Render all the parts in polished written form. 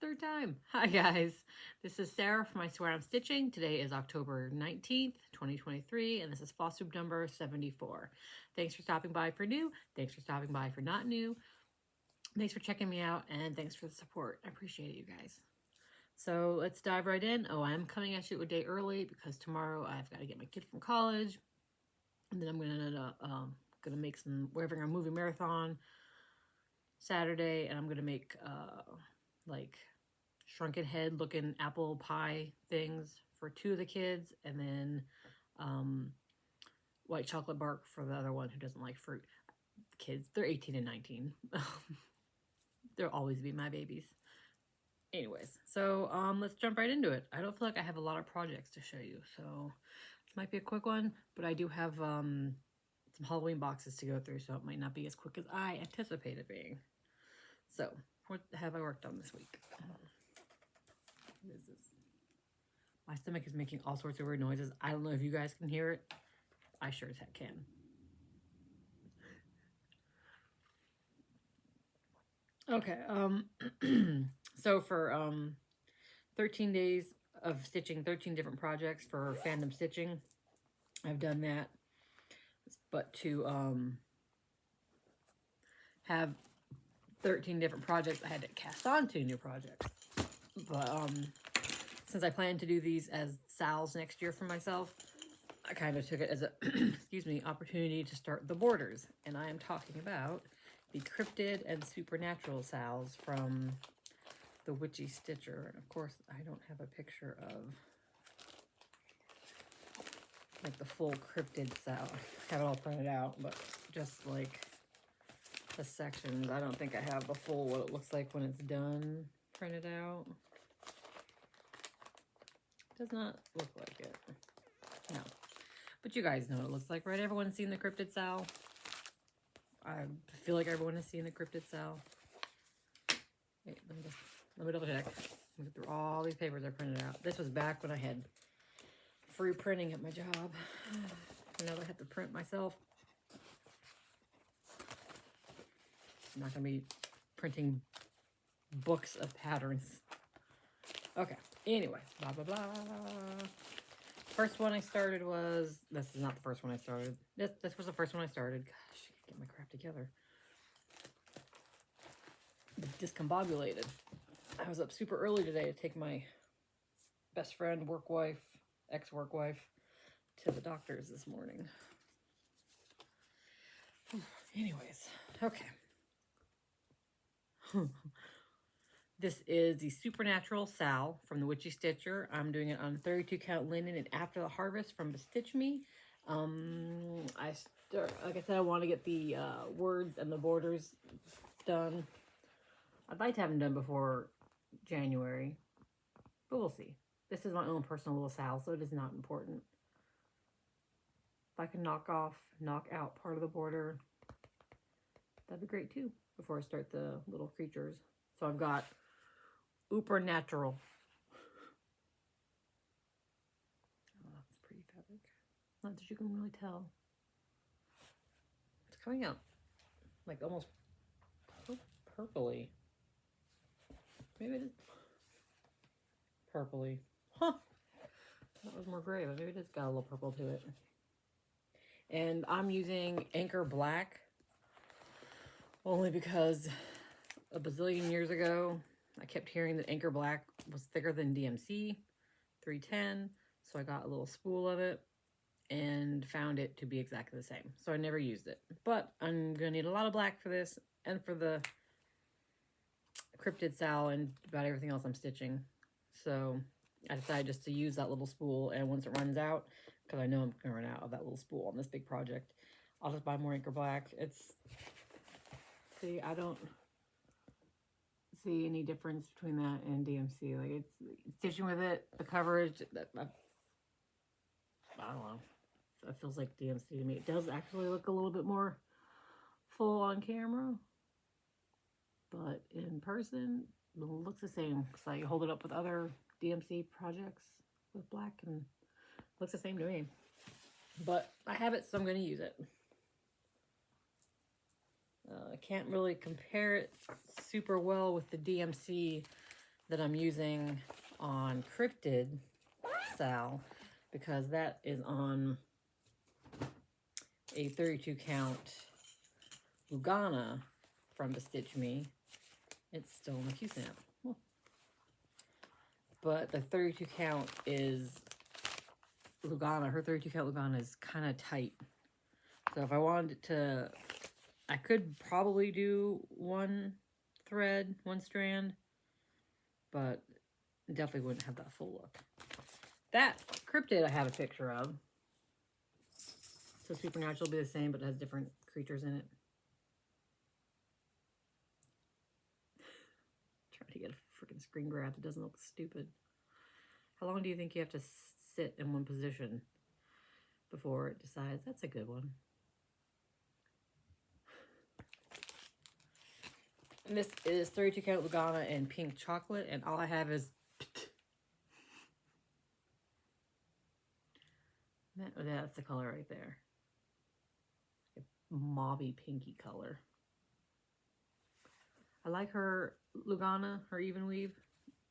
Third time. Hi guys, this is Sarah from isweariamstitching. Today is October 19th, 2023, and this is Flosstube number 74. Thanks for stopping by for new. Thanks for stopping by for not new. Thanks for checking me out, and thanks for the support. I appreciate it, you guys. So let's dive right in. Oh, I'm coming at you a day early because tomorrow I've got to get my kid from college, and then I'm gonna make some. We're having a movie marathon Saturday, and I'm gonna make like shrunken head looking apple pie things for 2 of the kids, and then white chocolate bark for the other one who doesn't like fruit. Kids, they're 18 and 19. They'll always be my babies. Anyways, so let's jump right into it. I don't feel like I have a lot of projects to show you, so this might be a quick one, but I do have some Halloween boxes to go through, so it might not be as quick as I anticipated being. So, what have I worked on this week? What is this? My stomach is making all sorts of weird noises. I don't know if you guys can hear it. I sure as heck can. Okay, so for 13 days of stitching 13 different projects for Fandom Stitching, I've done that. But to have 13 different projects, I had to cast on 2 new projects. But since I plan to do these as sals next year for myself, I kind of took it as a excuse me, opportunity to start the borders. And I am talking about the Cryptid and Supernatural sals from the Witchy Stitcher. And of course, I don't have a picture of like the full Cryptid sal. I have it all printed out, but just like the sections, I don't think I have the full what it looks like when it's done printed out. Does not look like it. No. But you guys know what it looks like, right? Everyone's seen the Cryptid sal. I feel like everyone has seen the Cryptid sal. Wait, let me double check. Look through all these papers I printed out. This was back when I had free printing at my job. Now I have to print myself. I'm not going to be printing books of patterns. Okay, anyway, blah, blah, blah. First one I started was, this is not the first one I started. This was the first one I started. Gosh, get my crap together. Discombobulated. I was up super early today to take my best friend, work wife, ex-work wife, to the doctor's this morning. Anyways, okay. This is the Supernatural Sal from the Witchy Stitcher. I'm doing it on 32 count linen and After the Harvest from Bestitch Me. Like I said, I want to get the words and the borders done. I'd like to have them done before January, but we'll see. This is my own personal little sal, so it is not important. If I can knock out part of the border, that'd be great too, before I start the little creatures. So I've got Supernatural. Oh, that's pretty fabric. Not that you can really tell. It's coming out like almost purpley. Maybe it is purpley. Huh. That was more gray, but maybe it has got a little purple to it. And I'm using Anchor Black only because a bazillion years ago, I kept hearing that Anchor Black was thicker than DMC 310, so I got a little spool of it and found it to be exactly the same. So I never used it. But I'm going to need a lot of black for this and for the Cryptid sal and about everything else I'm stitching. So I decided just to use that little spool, and once it runs out, because I know I'm going to run out of that little spool on this big project, I'll just buy more Anchor Black. See, I don't see any difference between that and DMC. Like, it's stitching with it, the coverage, I don't know. It feels like DMC to me. It does actually look a little bit more full on camera, but in person, it looks the same. So I hold it up with other DMC projects with black, and it looks the same to me. But I have it, so I'm going to use it. I can't really compare it super well with the DMC that I'm using on Cryptid Sal, because that is on a 32 count Lugana from Bestitch Me. It's still in the Q-snap. Oh. But the 32 count is Lugana. Her 32 count Lugana is kind of tight. So if I wanted to, I could probably do one thread, one strand, but definitely wouldn't have that full look. That Cryptid I have a picture of. So Supernatural will be the same, but it has different creatures in it. Trying to get a freaking screen grab that doesn't look stupid. How long do you think you have to sit in one position before it decides that's a good one? And this is 32 count Lugana in pink chocolate, and all I have is that's the color right there. A mauvey pinky color. I like her Lugana, her even weave,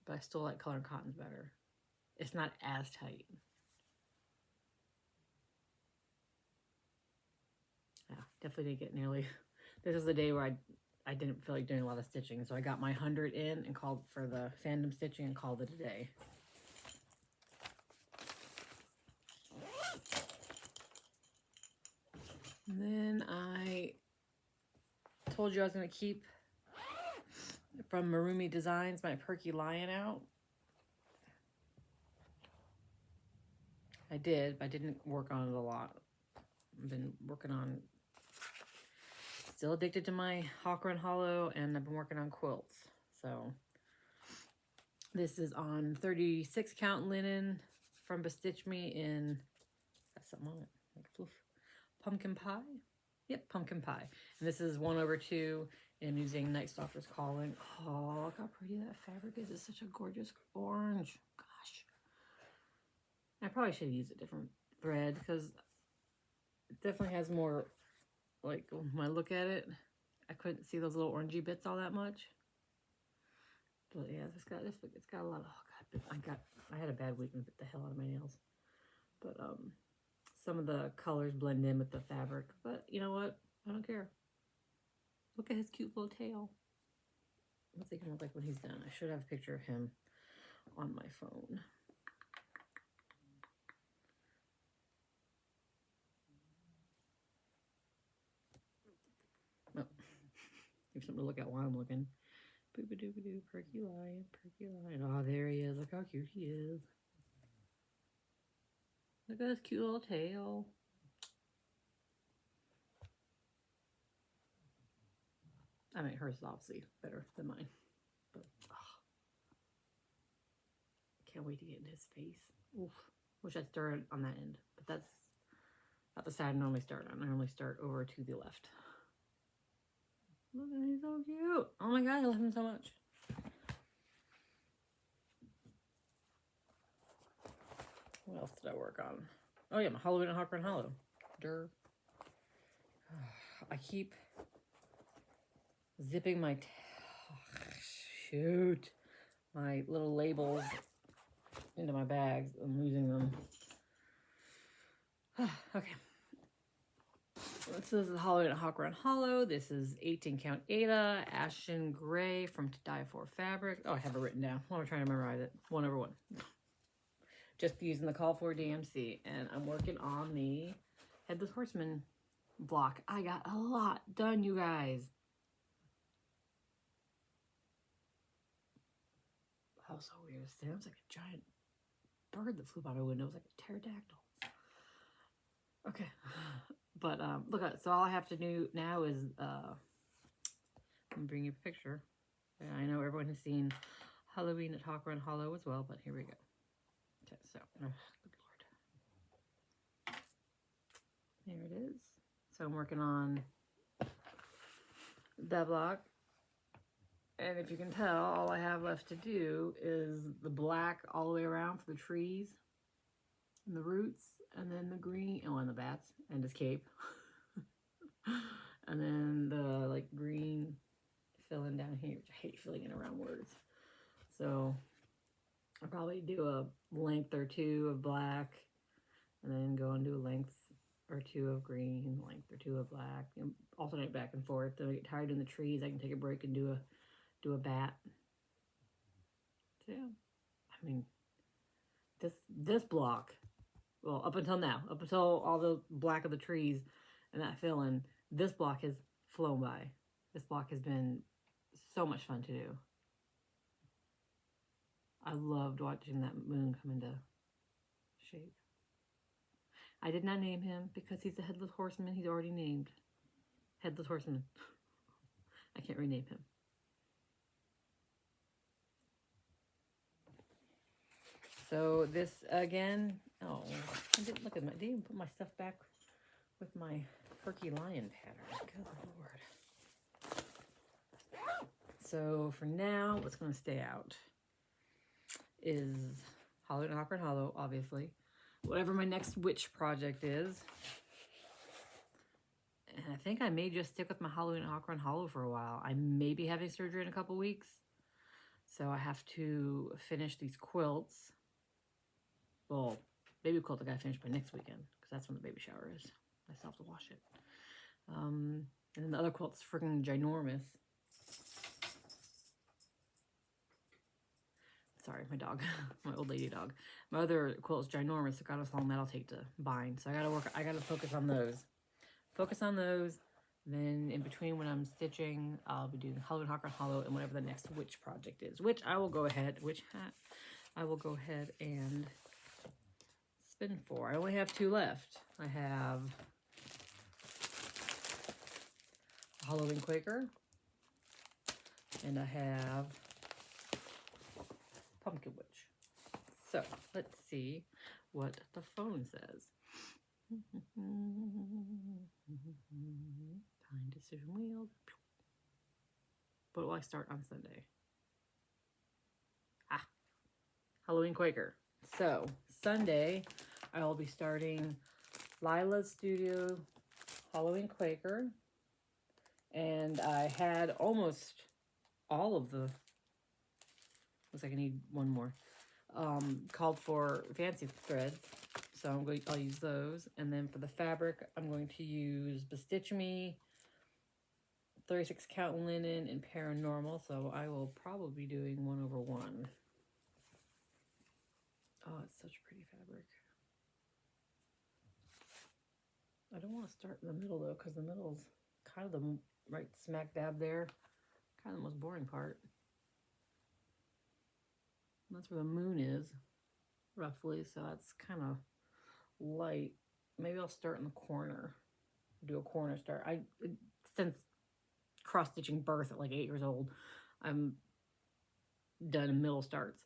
but I still like Color and Cotton's better. It's not as tight. Yeah, definitely didn't get nearly. This is the day where I didn't feel like doing a lot of stitching, so I got my 100 in and called for the fandom stitching and called it a day. And then I told you I was going to keep from Marumi Designs my Perky Lion out. I did, but I didn't work on it a lot. I've been working on, still addicted to my Hawk Run Hollow, and I've been working on quilts. So this is on 36 count linen from Bestitch Me in, got something on it, like fluff. Pumpkin pie? Yep, pumpkin pie. And this is 1/2, and I'm using Night Stalker's Calling. Oh, look how pretty that fabric is. It's such a gorgeous orange. Gosh. I probably should use a different thread because it definitely has more, like, when I look at it, I couldn't see those little orangey bits all that much. But yeah, it's got a lot of, oh God, I had a bad week and bit the hell out of my nails. But some of the colors blend in with the fabric, but you know what? I don't care. Look at his cute little tail. What's he gonna look like when he's done? I should have a picture of him on my phone. Oh, there's something to look at while I'm looking. Boop-a-doop-a-doo, Perky Lion, Perky Lion. Oh, there he is. Look how cute he is. Look at his cute little tail. I mean, hers is obviously better than mine, but oh, can't wait to get in his face. Oof. Wish I'd started on that end, but that's not the side I normally start on. I normally start over to the left. Look, he's so cute. Oh my God, I love him so much. What else did I work on? Oh yeah, my Halloween and Hawk Run Hollow. Durr. I keep zipping my, my little labels into my bags. I'm losing them. Okay. This is the Halloween and Hawk Run Hollow. This is 18 count Ada, Ashen Gray from To Die For Fabric. Oh, I have it written down. I'm trying to memorize it. 1/1. Just using the Call for DMC. And I'm working on the Headless Horseman block. I got a lot done, you guys. That was so weird. It was like a giant bird that flew by my window. It was like a pterodactyl. Okay. But look at it. So all I have to do now is I'm gonna bring you a picture. And I know everyone has seen Halloween at Hawk Run Hollow as well, but here we go. Okay, so good Lord. There it is. So I'm working on that block. And if you can tell, all I have left to do is the black all the way around for the trees and the roots, and then the green, oh, and the bats, and his cape. And then the like green filling down here, which I hate filling in around words. So I'll probably do a length or two of black, and then go and do a length or two of green, length or two of black, and alternate back and forth. Then I get tired in the trees, I can take a break and do a bat. So yeah, I mean, this block, well, up until now, up until all the black of the trees and that fill-in, this block has flown by. This block has been so much fun to do. I loved watching that moon come into shape. I did not name him because he's a headless horseman. He's already named. Headless horseman. I can't rename him. So this again, oh, I didn't look at my, didn't even put my stuff back with my Perky Lion pattern. Good Lord. So for now, what's going to stay out is Hollow and Hawker and Hollow, obviously. Whatever my next witch project is. And I think I may just stick with my Halloween Hawker and Hollow for a while. I may be having surgery in a couple weeks. So I have to finish these quilts. Well, baby quilt I gotta finish by next weekend, because that's when the baby shower is. I still have to wash it. And then the other quilt's freaking ginormous. Sorry, my dog, my old lady dog. My other quilt is ginormous, so God knows how long that'll take to bind. So I gotta focus on those. Focus on those. Then in between when I'm stitching, I'll be doing Halloween Hawker and Hollow and whatever the next witch project is, which I will go ahead, I will go ahead and spin for. I only have 2 left. I have Halloween Quaker, and I have Pumpkin Witch. So let's see what the phone says. Time decision wheel. What will I start on Sunday? Halloween Quaker. So Sunday I will be starting Lila's Studio Halloween Quaker, and I had almost all of the, looks like I need one more, called for fancy threads. So I'll use those. And then for the fabric, I'm going to use Bestitch Me, 36 count linen, and Paranormal. So I will probably be doing 1/1. Oh, it's such pretty fabric. I don't want to start in the middle though, because the middle is kind of the right smack dab there. Kind of the most boring part. And that's where the moon is, roughly. So that's kind of light. Maybe I'll start in the corner. Do a corner start. Since cross stitching birth at like 8 years old, I'm done in middle starts.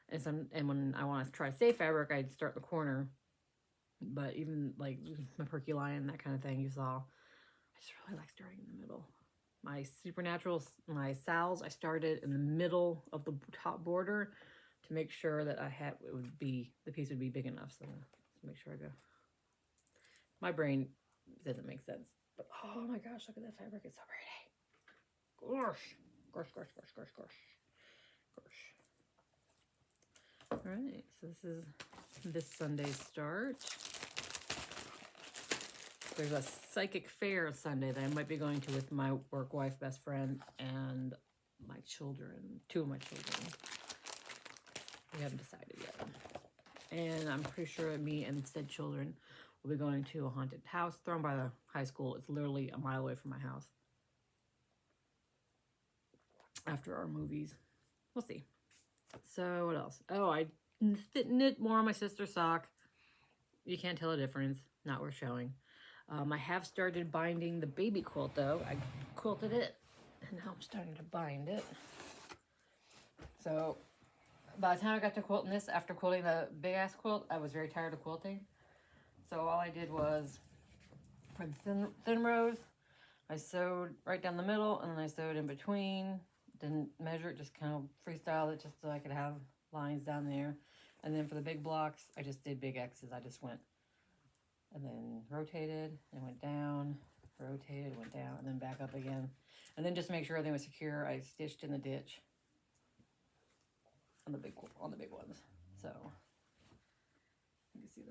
And when I want to try safe fabric, I'd start in the corner. But even like my Perky Lion, that kind of thing you saw, I just really like starting in the middle. My Supernatural, my Sal's, I started in the middle of the top border to make sure that the piece would be big enough. So let's make sure I go. My brain doesn't make sense. But oh my gosh, look at that fabric. It's so pretty. Gosh. Gosh, gosh, gosh, gosh, gosh. Gosh. All right, so this is this Sunday's start. There's a psychic fair Sunday that I might be going to with my work wife, best friend, and my children, 2 of my children. We haven't decided yet. And I'm pretty sure me and said children will be going to a haunted house thrown by the high school. It's literally a mile away from my house. After our movies. We'll see. So what else? Oh, I knit more on my sister's sock. You can't tell a difference. Not worth showing. I have started binding the baby quilt though. I quilted it and now I'm starting to bind it. So by the time I got to quilting this, after quilting the big ass quilt, I was very tired of quilting. So all I did was, for the thin rows, I sewed right down the middle and then I sewed in between. Didn't measure it, just kind of freestyle it just so I could have lines down there. And then for the big blocks, I just did big X's. I just went and then rotated and went down, rotated, went down, and then back up again. And then just to make sure everything was secure, I stitched in the ditch. on the big ones. So you can see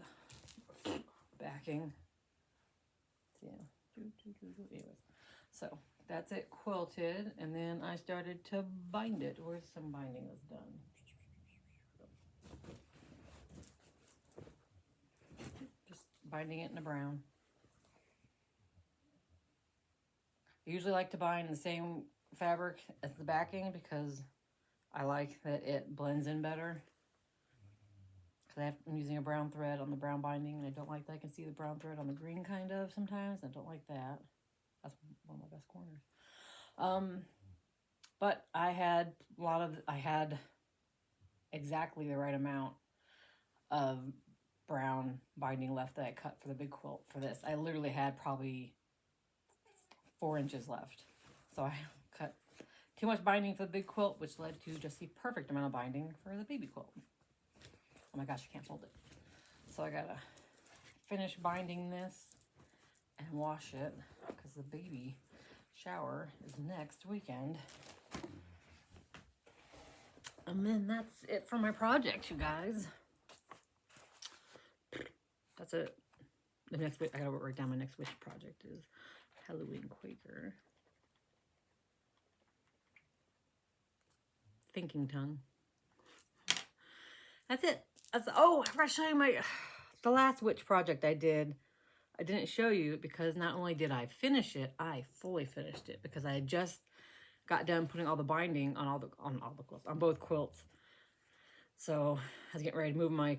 the backing. Yeah. Anyways, so that's it quilted, and then I started to bind it. Where's some binding that's done? Just binding it in a brown. I usually like to bind the same fabric as the backing because I like that it blends in better. Because I'm using a brown thread on the brown binding, and I don't like that I can see the brown thread on the green kind of sometimes. I don't like that. That's one of my best corners. But I had exactly the right amount of brown binding left that I cut for the big quilt for this. I literally had probably 4 inches left. So I cut too much binding for the big quilt, which led to just the perfect amount of binding for the baby quilt. Oh my gosh, I can't fold it. So I gotta finish binding this and wash it because the baby shower is next weekend. And then that's it for my project, you guys. That's it. The next bit, I gotta write down my next wish project is Halloween Quaker. Thinking tongue. That's it. Oh, I forgot to show you the last witch project I did. I didn't show you because not only did I finish it, I fully finished it because I had just got done putting all the binding on on both quilts. So I was getting ready to move my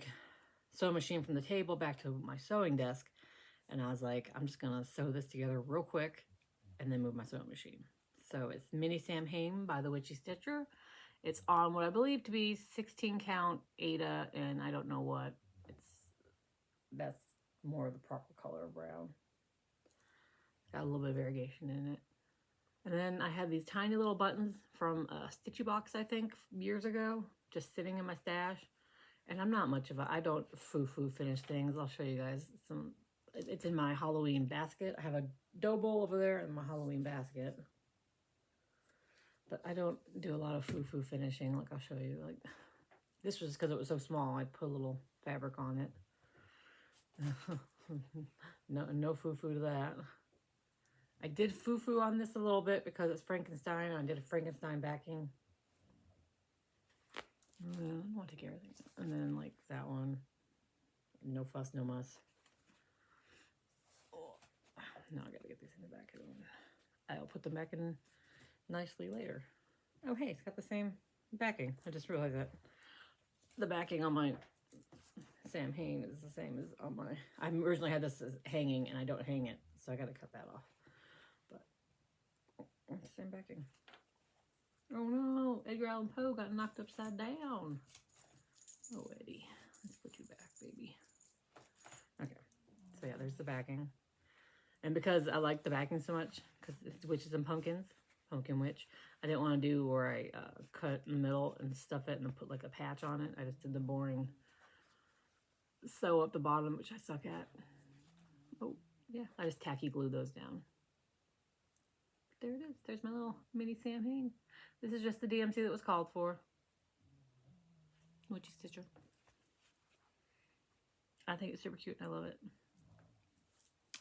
sewing machine from the table back to my sewing desk, and I was like, I'm just gonna sew this together real quick and then move my sewing machine. So it's Mini Sam Haim by the Witchy Stitcher. It's on what I believe to be 16 count Ada, and I don't know what. That's more of the proper color of brown. Got a little bit of variegation in it. And then I had these tiny little buttons from a Stitchy Box, I think, years ago, just sitting in my stash. And I'm not much of I don't foo-foo finish things. I'll show you guys some. It's in my Halloween basket. I have a dough bowl over there in my Halloween basket. But I don't do a lot of foo-foo finishing. Like, I'll show you. Like, this was because it was so small. I put a little fabric on it. No foo-foo to that. I did foo-foo on this a little bit because it's Frankenstein. I did a Frankenstein backing. I don't want to take everything. And then like that one. No fuss, no muss. Oh, now I gotta get these in the back. I'll put them back in nicely later. Oh hey, it's got the same backing. I just realized that. The backing on my Sam Hain is the same as on my... I originally had this as hanging and I don't hang it. So I gotta cut that off. But same backing. Oh no, Edgar Allan Poe got knocked upside down. Oh Eddie, let's put you back, baby. Okay, so yeah, there's the backing. And because I like the backing so much, because it's Witches and Pumpkins, Pumpkin Witch, I didn't want to do where I cut in the middle and stuff it and then put like a patch on it. I just did the boring sew up the bottom, which I suck at. Oh, yeah, I just tacky glue those down. There it is. There's my little mini Sam Hain. This is just the DMC that was called for. Witchy Stitcher. I think it's super cute and I love it.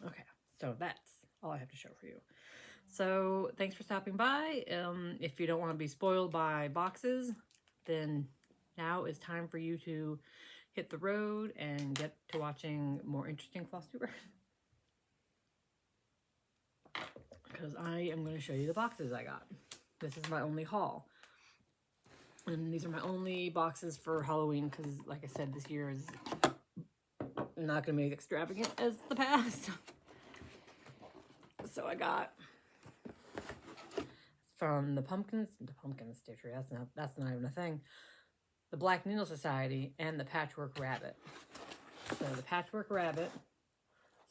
Okay, so that's all I have to show for you. So thanks for stopping by. If you don't want to be spoiled by boxes, then now is time for you to hit the road and get to watching more interesting Flosstubers. Because I am going to show you the boxes I got. This is my only haul. And these are my only boxes for Halloween because, like I said, this year is not going to be as extravagant as the past. So I got from the Pumpkin Stitcher, that's not even a thing, the Black Needle Society, and the Patchwork Rabbit. So the Patchwork Rabbit,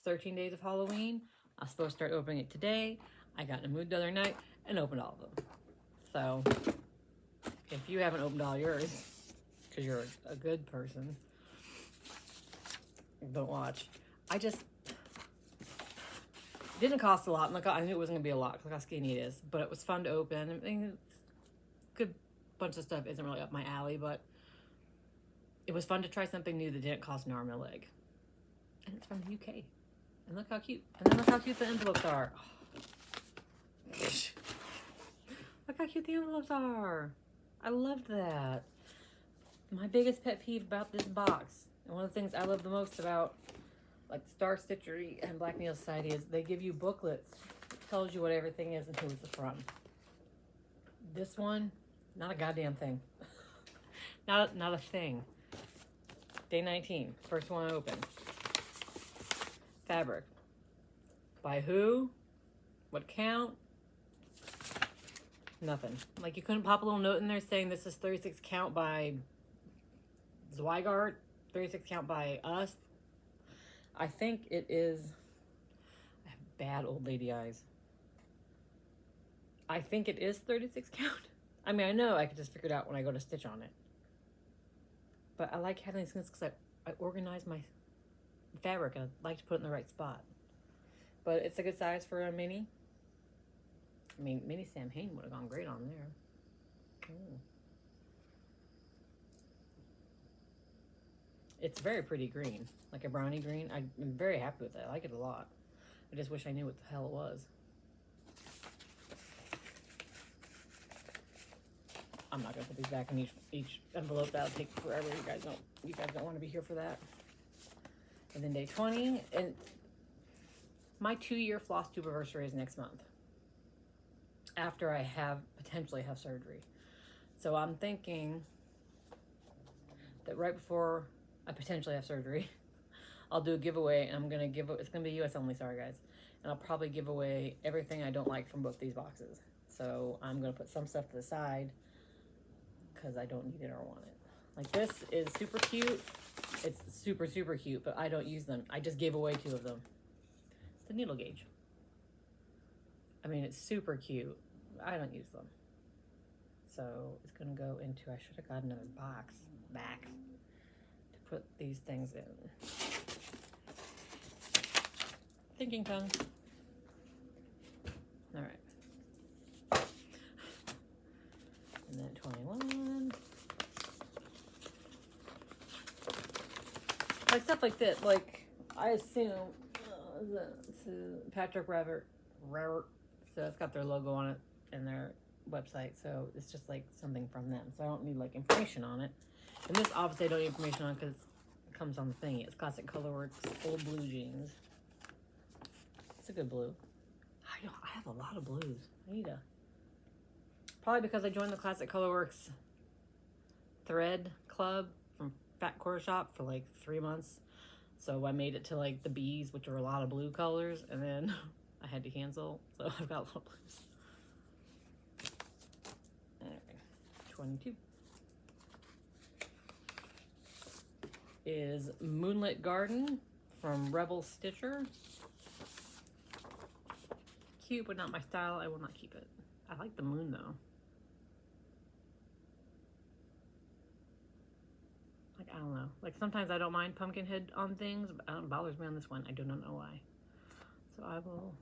13 days of Halloween. I was supposed to start opening it today. I got in a mood the other night and opened all of them. So if you haven't opened all yours, because you're a good person, don't watch. I just didn't cost a lot. Look, I knew it wasn't gonna be a lot. Look how skinny it is, but it was fun to open. I mean, it's a good bunch of stuff isn't really up my alley, but it was fun to try something new that didn't cost an arm and a leg. And it's from the UK. And look how cute. And then look how cute the envelopes are. Oh. Look how cute the envelopes are. I loved that. My biggest pet peeve about this box, and one of the things I love the most about like Star Stitchery and Black Needle Society, is they give you booklets. It tells you what everything is and who it's from. This one, not a goddamn thing. not a thing. Day 19, first one I opened. Fabric. By who? What count? Nothing. Like, you couldn't pop a little note in there saying this is 36 count by Zweigart, 36 count by us. I think it is, I have bad old lady eyes. I think it is 36 count. I mean, I know I could just figure it out when I go to stitch on it. But I like having these things because I organize my fabric and I like to put it in the right spot. But it's a good size for a mini. I mean, mini Sam Hain would have gone great on there. Ooh. It's very pretty green, like a brownie green. I'm very happy with it. I like it a lot. I just wish I knew what the hell it was. I'm not gonna put these back in each envelope. That'll take forever. You guys don't want to be here for that. And then day 20, and my 2-year Flosstube anniversary is next month. After I potentially have surgery. So I'm thinking that right before I potentially have surgery, I'll do a giveaway, and it's gonna be US only, sorry guys. And I'll probably give away everything I don't like from both these boxes. So I'm gonna put some stuff to the side because I don't need it or want it. Like, this is super cute. It's super, super cute, but I don't use them. I just gave away 2 of them. It's a needle gauge. I mean, it's super cute. I don't use them. So it's gonna go into, I should have got another box back to put these things in. Thinking tongue. All right. And then 21. Like stuff like this, like I assume it's Patchwork Rabbit, so it's got their logo on it and their website, so it's just like something from them. So I don't need like information on it. And this obviously I don't need information on because it comes on the thingy. It's Classic Colorworks Old Blue Jeans. It's a good blue. I have a lot of blues. I need to. Probably because I joined the Classic Colorworks thread club from Fat Quarter Shop for like 3 months. So I made it to like the B's, which are a lot of blue colors, and then I had to cancel. So I've got a lot of blues. Alright, 22 is Moonlit Garden from Rebel Stitcher. Cute, but not my style. I will not keep it. I like the moon though. Like, I don't know. Like, sometimes I don't mind pumpkin head on things, but it bothers me on this one. I do not know why. So I will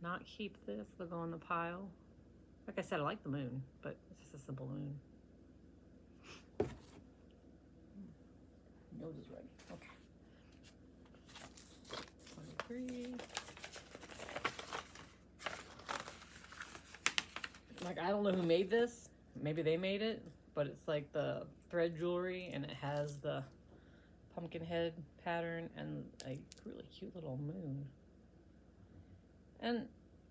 not keep this. It'll go in the pile. Like I said, I like the moon, but it's just a simple moon. Nose is ready. Okay. 23. Like, I don't know who made this. Maybe they made it, but it's like the thread jewelry, and it has the pumpkin head pattern and a really cute little moon. And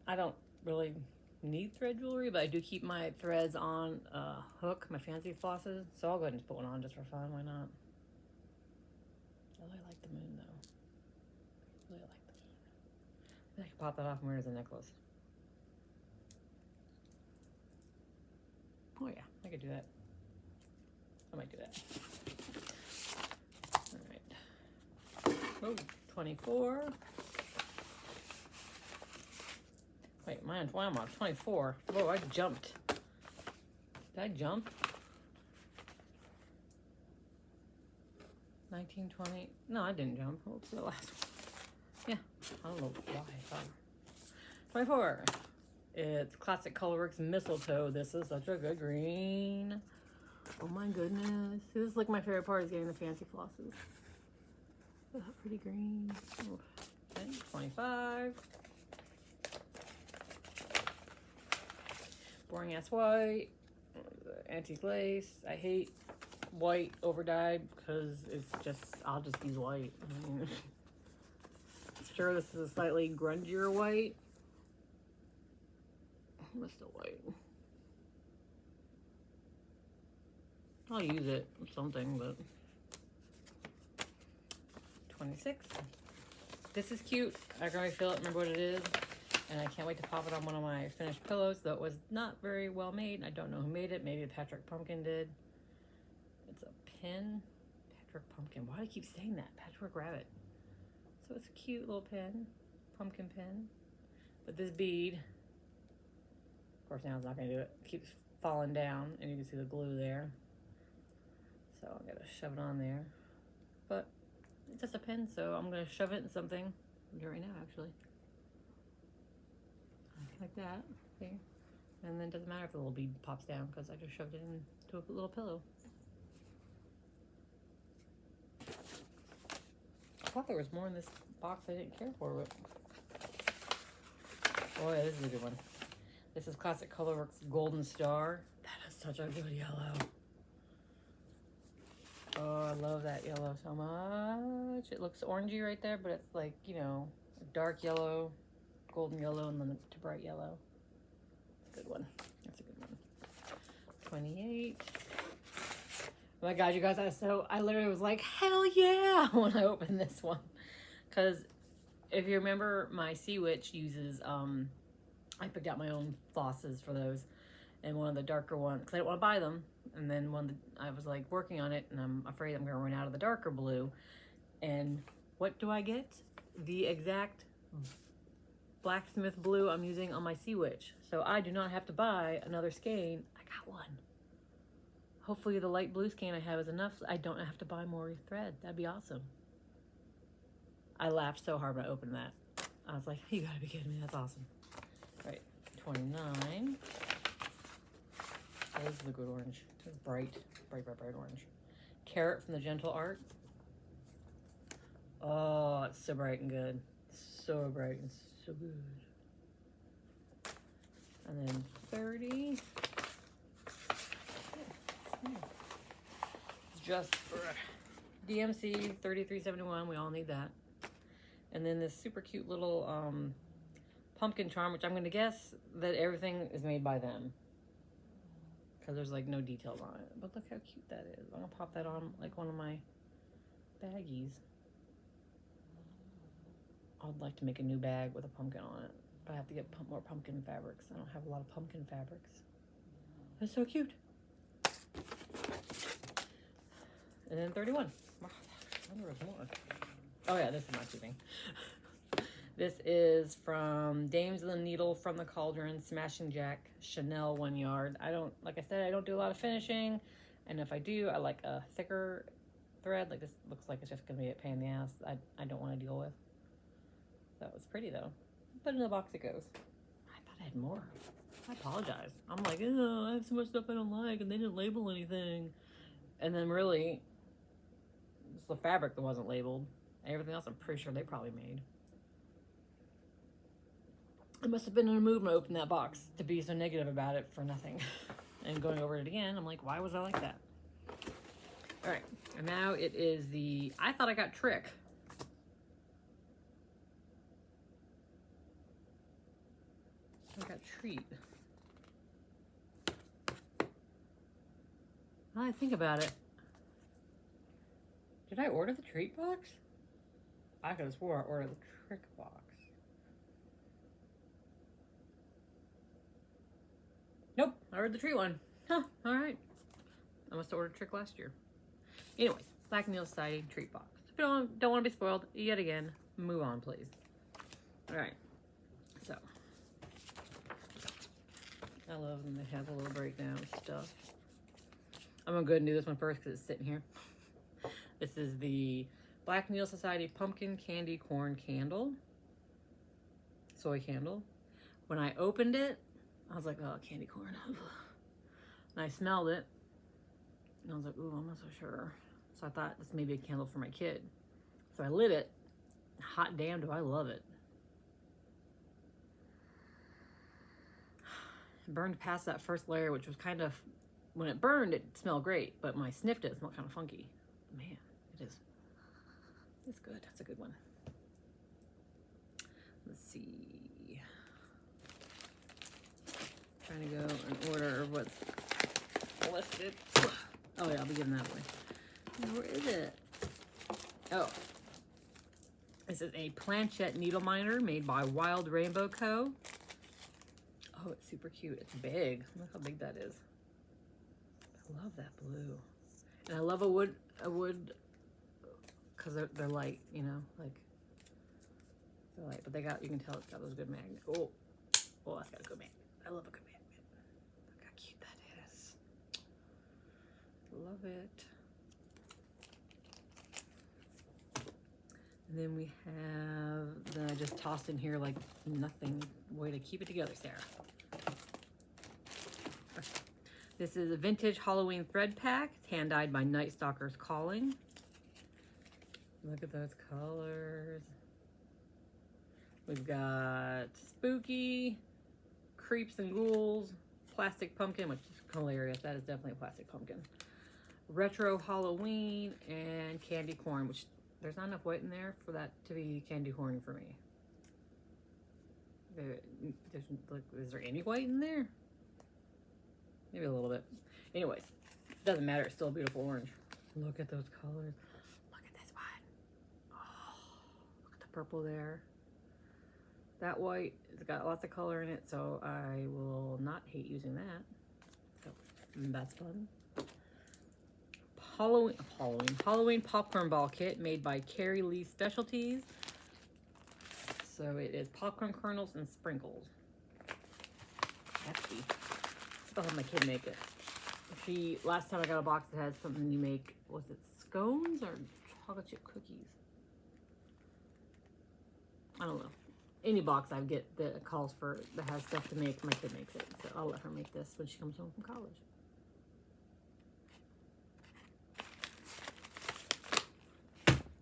I don't really need thread jewelry, but I do keep my threads on a hook, my fancy flosses, so I'll go ahead and just put one on just for fun. Why not? I really like the moon though. I really like the moon. I can pop that off and wear it as a necklace. Oh yeah, I could do that. I might do that. All right. Oh, 24. Wait, I'm on 24. Whoa, I jumped. Did I jump? 19, 20. No, I didn't jump. What's the last one? Yeah, I don't know why. 24. It's Classic Colorworks Mistletoe. This is such a good green. Oh my goodness. This is like my favorite part, is getting the fancy flosses. Oh, pretty green. Oh, okay, 25. Boring ass white. Antique lace. I hate white over dyed because it's just, I'll just use white. I mean, sure, this is a slightly grungier white. It's still white. I'll use it or something, but 26. This is cute. I can already feel it, remember what it is. And I can't wait to pop it on one of my finished pillows, though it was not very well made. I don't know who made it. Maybe the Patchwork Pumpkin did. It's a pin. Patchwork Pumpkin. Why do I keep saying that? Patchwork Rabbit. So it's a cute little pin. Pumpkin pin. But this bead, of course now it's not going to do it. It keeps falling down, and you can see the glue there. So I'm going to shove it on there. But it's just a pin, so I'm going to shove it in something. I'll do it right now, actually. Like that. Okay. And then it doesn't matter if the little bead pops down because I just shoved it into a little pillow. I thought there was more in this box I didn't care for, but oh yeah, this is a good one. This is Classic Colorworks Golden Star. That is such a good yellow. Oh, I love that yellow so much. It looks orangey right there, but it's like, you know, a dark yellow, golden yellow, and then to bright yellow. It's a good one. That's a good one. 28. Oh my God, you guys, I literally was like, hell yeah, when I opened this one. Because if you remember, my Sea Witch uses, I picked out my own flosses for those. And one of the darker ones, because I didn't want to buy them. And then I was like working on it, and I'm afraid I'm going to run out of the darker blue. And what do I get? The exact blacksmith blue I'm using on my Sea Witch. So I do not have to buy another skein. I got one. Hopefully the light blue skein I have is enough so I don't have to buy more thread. That'd be awesome. I laughed so hard when I opened that. I was like, you gotta be kidding me, that's awesome. All right, 29. Oh, this is a good orange. It's bright, bright, bright, bright orange. Carrot from the Gentle Art. Oh, it's so bright and good. So bright and so good. And then 30. It's just DMC 3371. We all need that. And then this super cute little pumpkin charm, which I'm going to guess that everything is made by them. Because there's like no details on it. But look how cute that is. I'm going to pop that on like one of my baggies. I'd like to make a new bag with a pumpkin on it. But I have to get more pumpkin fabrics. I don't have a lot of pumpkin fabrics. That's so cute. And then 31. I wonder if there's more. Oh yeah, this is my tubing. This is from Dames of the Needle, From the Cauldron, Smashing Jack, Chanel 1 yard. I don't, like I said, I don't do a lot of finishing. And if I do, I like a thicker thread. Like this looks like it's just going to be a pain in the ass. I don't want to deal with. So it's pretty though. But in the box it goes. I thought I had more. I apologize. I'm like, oh, I have so much stuff I don't like and they didn't label anything. And then really, it's the fabric that wasn't labeled. Everything else I'm pretty sure they probably made. I must have been in a mood when I opened that box to be so negative about it for nothing. And going over it again, I'm like, why was I like that? All right, and now it is the, I thought I got Trick. I got Treat. Now I think about it. Did I order the Treat box? I could have swore I ordered the Trick box. Nope, I ordered the Treat one. Huh, all right. I must have ordered Trick last year. Anyways, Black Needle Society Treat box. If you don't want to be spoiled yet again, move on, please. All right, so. I love them. They have a little breakdown stuff. I'm gonna go ahead and do this one first because it's sitting here. This is the Black Needle Society Pumpkin Candy Corn Candle. Soy candle. When I opened it, I was like, oh, candy corn. And I smelled it. And I was like, ooh, I'm not so sure. So I thought this may be a candle for my kid. So I lit it. Hot damn, do I love it. It burned past that first layer, which was kind of, when it burned, it smelled great. But when I sniffed it, it smelled kind of funky. Man, it is. It's good. That's a good one. Let's see. Trying to go in order of what's listed. Oh yeah, I'll be giving that away. Now, where is it? Oh. This is a planchette needle miner made by Wild Rainbow Co. Oh, it's super cute. It's big. Look how big that is. I love that blue. And I love a wood, because they're light, you know, like, they're light. But they got, you can tell it's got those good magnets. Oh, that's got a good magnet. I love a good magnet. Look how cute that is. Love it. And then we have, then I just tossed in here like nothing. Way to keep it together, Sarah. This is a vintage Halloween thread pack, hand dyed by Night Stalker's Calling. Look at those colors. We've got spooky, creeps and ghouls, plastic pumpkin, which is hilarious. That is definitely a plastic pumpkin. Retro Halloween and candy corn, which there's not enough white in there for that to be candy corn for me. Is there any white in there? Maybe a little bit. Anyways, doesn't matter. It's still a beautiful orange. Look at those colors. Look at this one. Oh, look at the purple there. That white, it's got lots of color in it, so I will not hate using that. So that's fun. Halloween popcorn ball kit made by Carrie Lee Specialties. So it is popcorn kernels and sprinkles. Hefty. I'll have my kid make it. Last time I got a box that had something you make, was it scones or chocolate chip cookies? I don't know. Any box I get that calls for, that has stuff to make, my kid makes it. So I'll let her make this when she comes home from college.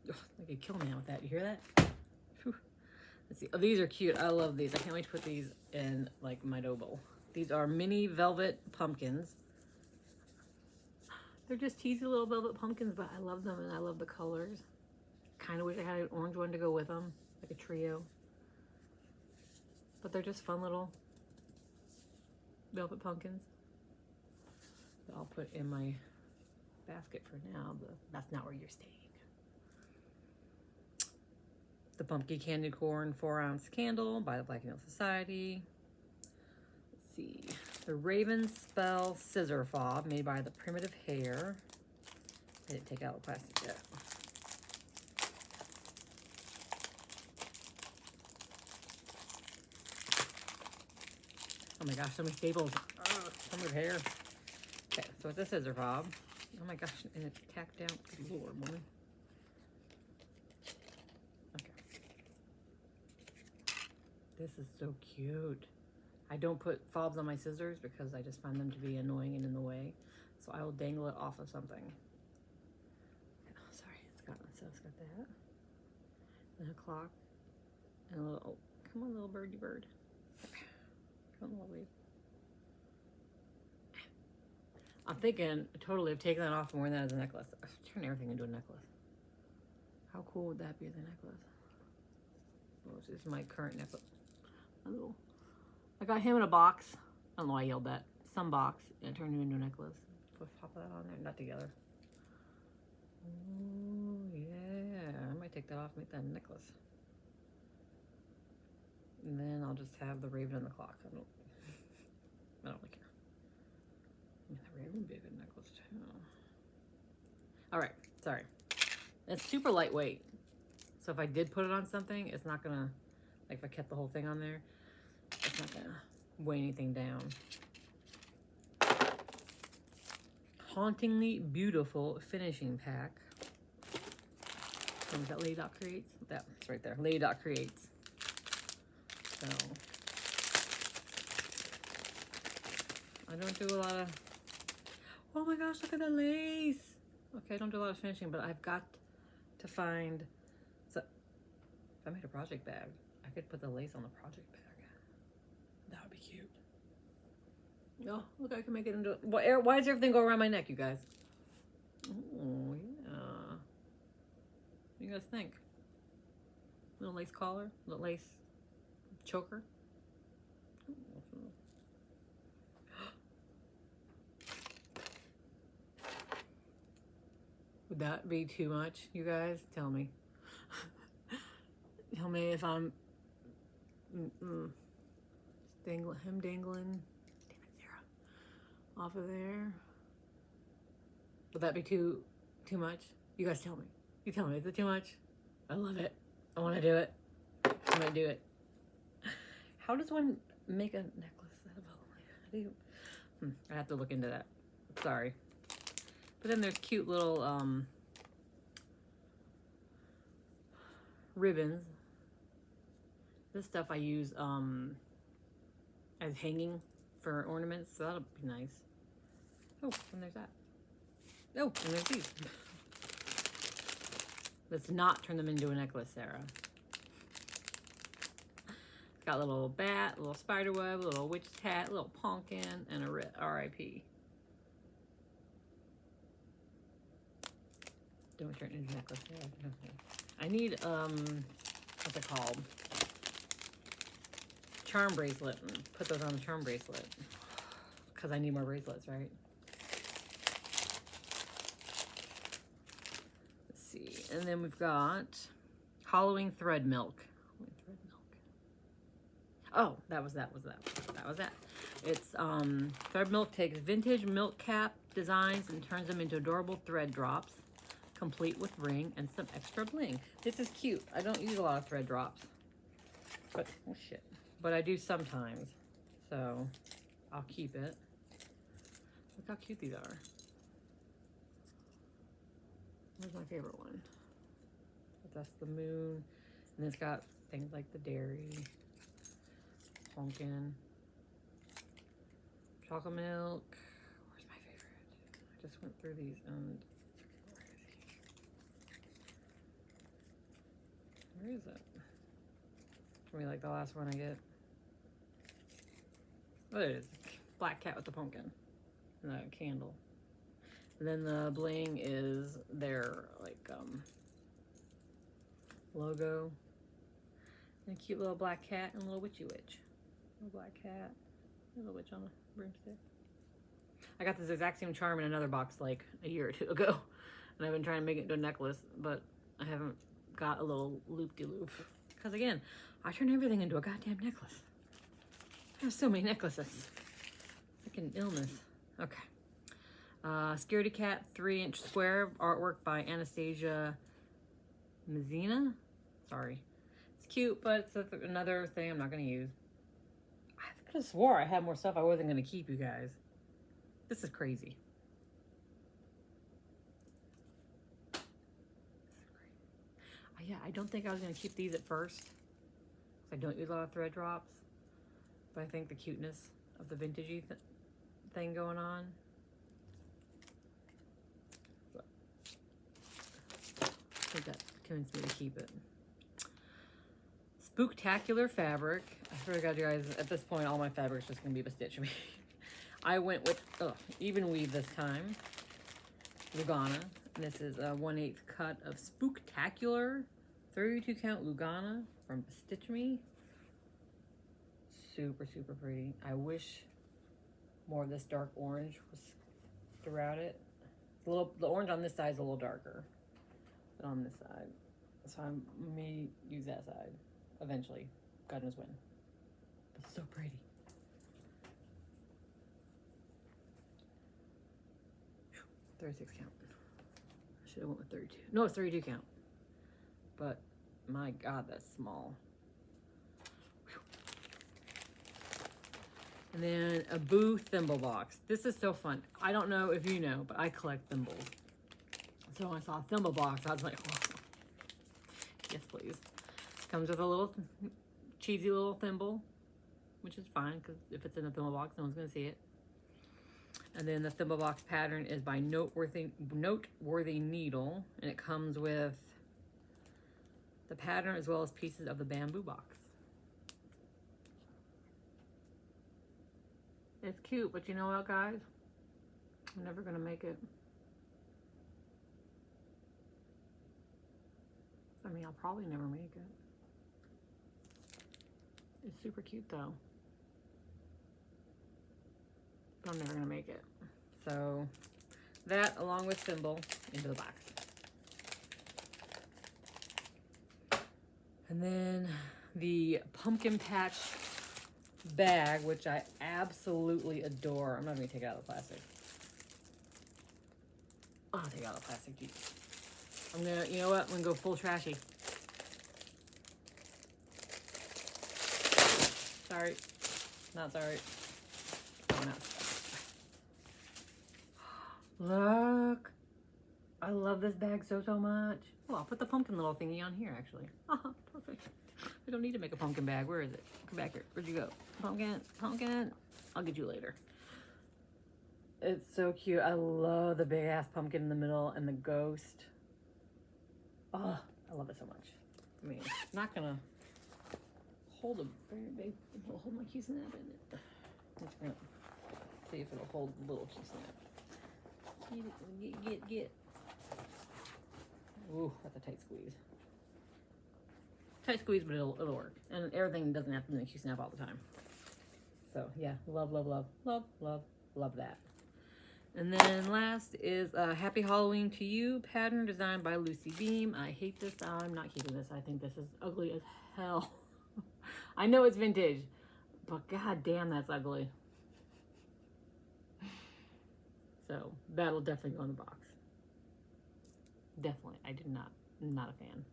Ugh, I could kill me with that. You hear that? Whew. Let's see. Oh, these are cute. I love these. I can't wait to put these in like my dough bowl. These are mini velvet pumpkins. They're just teasy little velvet pumpkins, but I love them and I love the colors. Kind of wish I had an orange one to go with them, like a trio. But they're just fun little velvet pumpkins that I'll put in my basket for now, but that's not where you're staying. The Pumpkin Candy Corn 4-ounce candle by the Black Nail Society. The Raven Spell Scissor Fob made by the Primitive Hair. I didn't take out the plastic yet. Oh my gosh, so many staples. Primitive Hair. Okay, so it's a scissor fob. Oh my gosh, and it's tacked down. Good Lord, woman. Okay. This is so cute. I don't put fobs on my scissors because I just find them to be annoying and in the way. So I will dangle it off of something. Oh, sorry, it's got that. And a clock. And a little, oh, come on, little birdie bird. Come on, little baby. I'm thinking totally of taking that off and wearing that as a necklace. Turn everything into a necklace. How cool would that be as a necklace? Oh, this is my current necklace. I got him in a box. I don't know why I yelled that. Some box. And it turned into a necklace. Put pop that on there. Not together. Oh, yeah. I might take that off and make that a necklace. And then I'll just have the raven and the clock. I don't really care. I mean, the raven would be a good necklace too. Alright, sorry. It's super lightweight. So if I did put it on something, it's not gonna, like if I kept the whole thing on there, it's not gonna weigh anything down. Hauntingly Beautiful Finishing Pack. And that Lady Dot Creates. That's right there. Lady Dot Creates. So I don't do a lot of. Oh my gosh, look at the lace. Okay, I don't do a lot of finishing, but I've got to find, so if I made a project bag, I could put the lace on the project bag. That would be cute. Oh, look, I can make it into, why does everything go around my neck, you guys? Oh, yeah. What do you guys think? Little lace collar, little lace choker. Would that be too much, you guys? Tell me. Tell me if I'm him dangling. Damn it, Sarah. Off of there. Would that be too much? You guys tell me. You tell me, is it too much? I love it. I want to do it. I'm gonna do it. How does one make a necklace out of how do you? I have to look into that. Sorry. But then there's cute little ribbons. This stuff I use as hanging for ornaments, so that'll be nice. Oh, and there's that. Oh, and there's these. Let's not turn them into a necklace, Sarah. It's got a little bat, a little spider web, a little witch's hat, a little pumpkin, and a R.I.P. Don't turn it into a necklace. I need, what's it called? Charm bracelet. Put those on the charm bracelet. Because I need more bracelets, right? Let's see. And then we've got hollowing thread milk. Oh, that was that. It's thread milk takes vintage milk cap designs and turns them into adorable thread drops, complete with ring and some extra bling. This is cute. I don't use a lot of thread drops, but oh shit. But I do sometimes, so I'll keep it. Look how cute these are. Where's my favorite one? That's the moon, and it's got things like the dairy, pumpkin, chocolate milk. Where's my favorite? I just went through these and where is it? Maybe like the last one I get. Oh, there it is. Black cat with the pumpkin and a candle. And then the bling is their like logo. And a cute little black cat and a little witchy witch. Little black cat, little witch on a broomstick. I got this exact same charm in another box like a year or two ago. And I've been trying to make it into a necklace, but I haven't got a little loop-de-loop. Because again, I turn everything into a goddamn necklace. I have so many necklaces. It's like an illness. Okay. Scaredy Cat 3-inch square artwork by Anastasia Mazzina. Sorry. It's cute, but it's another thing I'm not going to use. I could have swore I had more stuff I wasn't going to keep, you guys. This is crazy. Yeah, I don't think I was going to keep these at first. I don't use a lot of thread drops. But I think the cuteness of the vintagey thing going on. I think that convinced me to keep it. Spooktacular fabric. I swear to God, you guys, at this point, all my fabric's just going to be a stitch me. I went with even weave this time. Lugana. And this is a 1/8 cut of Spooktacular 32 count Lugana from Stitch Me. Super, super pretty. I wish more of this dark orange was throughout it. The orange on this side is a little darker than on this side. So I may use that side eventually. God knows when. But it's so pretty. Whew, 36 count. I should have went with 32. No, it's 32 count. But my God, that's small. And then a Boo thimble box. This is so fun. I don't know if you know, but I collect thimbles. So when I saw a thimble box, I was like, oh, yes, please. Comes with a little cheesy little thimble, which is fine because if it's in a thimble box, no one's going to see it. And then the thimble box pattern is by Noteworthy Needle, and it comes with the pattern as well as pieces of the bamboo box. It's cute, but you know what, guys? I'm never gonna make it. I mean, I'll probably never make it. It's super cute though. But I'm never gonna make it. So that, along with thimble, into the box. And then the pumpkin patch bag, which I absolutely adore. I'm not gonna take it out of the plastic. I'll take it out of the plastic, geez. I'm gonna, you know what? I'm gonna go full trashy. Sorry. Not sorry. Oh, not sorry. Look. I love this bag so much. Oh, I'll put the pumpkin little thingy on here, actually. Oh, perfect. I don't need to make a pumpkin bag. Where is it? Come back here. Where'd you go? Pumpkin, pumpkin. I'll get you later. It's so cute. I love the big ass pumpkin in the middle and the ghost. Oh, I love it so much. I mean, it's not gonna hold a very big, it'll hold my key snap in it. Let's gonna see if it'll hold a little key snap. Get. Ooh, that's a tight squeeze. Tight squeeze, but it'll work. And everything doesn't have to make you snap all the time. So yeah, love that. And then last is Happy Halloween to You pattern designed by Lucy Beam. I hate this. I'm not keeping this. I think this is ugly as hell. I know it's vintage, but god damn, that's ugly. So that'll definitely go in the box. Definitely. Not a fan.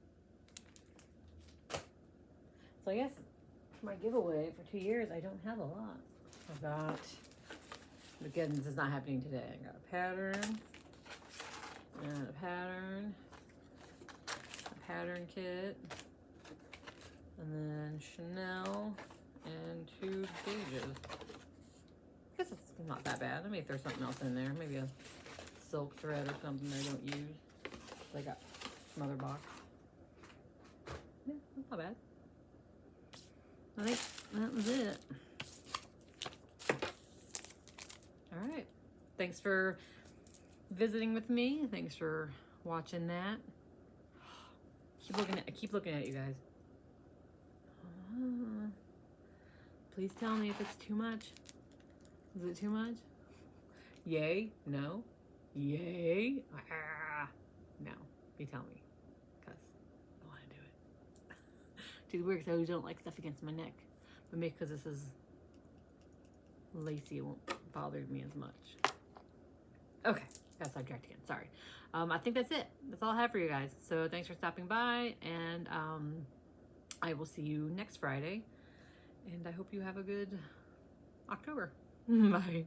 So I guess for my giveaway for 2 years, I don't have a lot. I got, again, this is not happening today. I got a pattern, and a pattern kit, and then Chanel, and 2 gauges. I guess it's not that bad. I may throw something else in there. Maybe a silk thread or something I don't use. I got some other box. Yeah, that's not bad. I think that was it. All right. Thanks for visiting with me. Thanks for watching that. I keep looking at you guys. Please tell me if it's too much. Is it too much? Yay? No? Yay? Ah. No. You tell me. Because I want to do it. Too weird because I always don't like stuff against my neck. But maybe because this is lacy, it won't bother me as much. Okay. Got sidetracked again. Sorry. I think that's it. That's all I have for you guys. So thanks for stopping by. And I will see you next Friday. And I hope you have a good October. Bye.